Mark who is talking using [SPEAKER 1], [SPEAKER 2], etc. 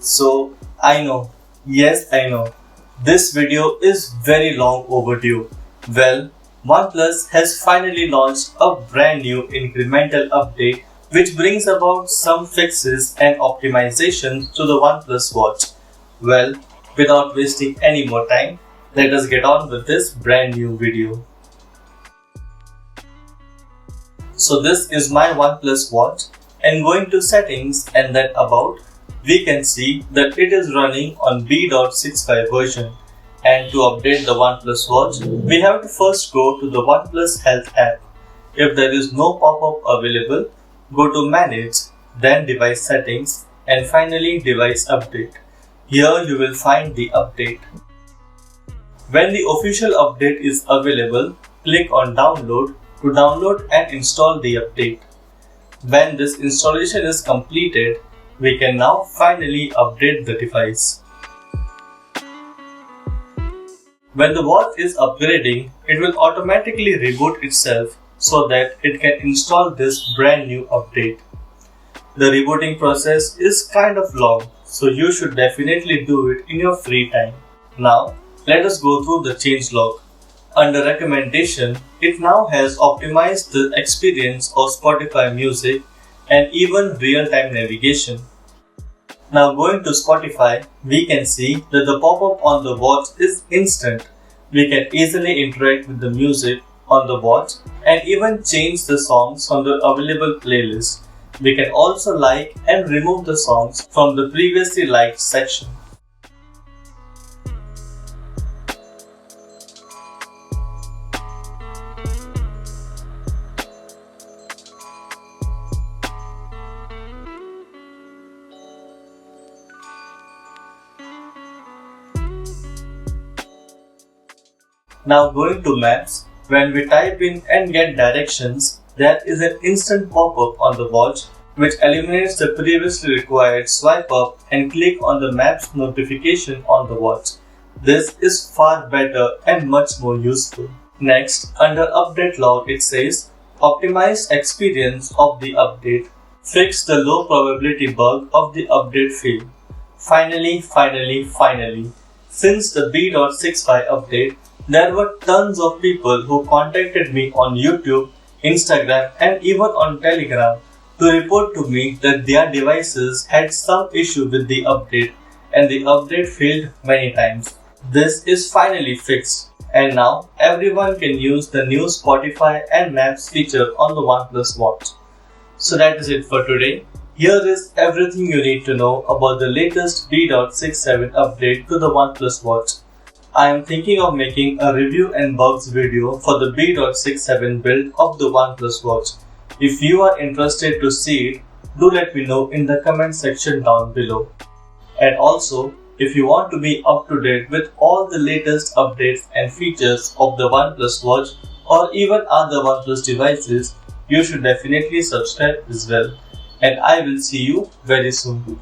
[SPEAKER 1] So, I know, yes I know, this video is very long overdue. Well, OnePlus has finally launched a brand new incremental update which brings about some fixes and optimizations to the OnePlus watch. Well, without wasting any more time, let us get on with this brand new video. So this is my OnePlus watch, and going to settings and then about, we can see that it is running on B.65 version. And to update the OnePlus watch, we have to first go to the OnePlus Health app. If there is no pop-up available, go to Manage, then Device Settings, and finally Device Update. Here you will find the update. When the official update is available, click on Download to download and install the update. When this installation is completed, we can now finally update the device. When the watch is upgrading, it will automatically reboot itself so that it can install this brand new update. The rebooting process is kind of long, so you should definitely do it in your free time. Now, let us go through the changelog. Under recommendation, it now has optimized the experience of Spotify music and even real-time navigation. Now going to Spotify, we can see that the pop-up on the watch is instant. We can easily interact with the music on the watch and even change the songs from the available playlist. We can also like and remove the songs from the previously liked section. Now going to Maps, when we type in and get directions, there is an instant pop-up on the watch which eliminates the previously required swipe up and click on the Maps notification on the watch. This is far better and much more useful. Next, under Update Log it says, Optimize experience of the update. Fix the low probability bug of the update field. Finally, since the B.65 update, there were tons of people who contacted me on YouTube, Instagram and even on Telegram to report to me that their devices had some issue with the update and the update failed many times. This is finally fixed and now everyone can use the new Spotify and Maps feature on the OnePlus watch. So that is it for today. Here is everything you need to know about the latest B.67 update to the OnePlus watch. I am thinking of making a review and bugs video for the B.67 build of the OnePlus watch. If you are interested to see it, do let me know in the comment section down below. And also, if you want to be up to date with all the latest updates and features of the OnePlus watch or even other OnePlus devices, you should definitely subscribe as well. And I will see you very soon.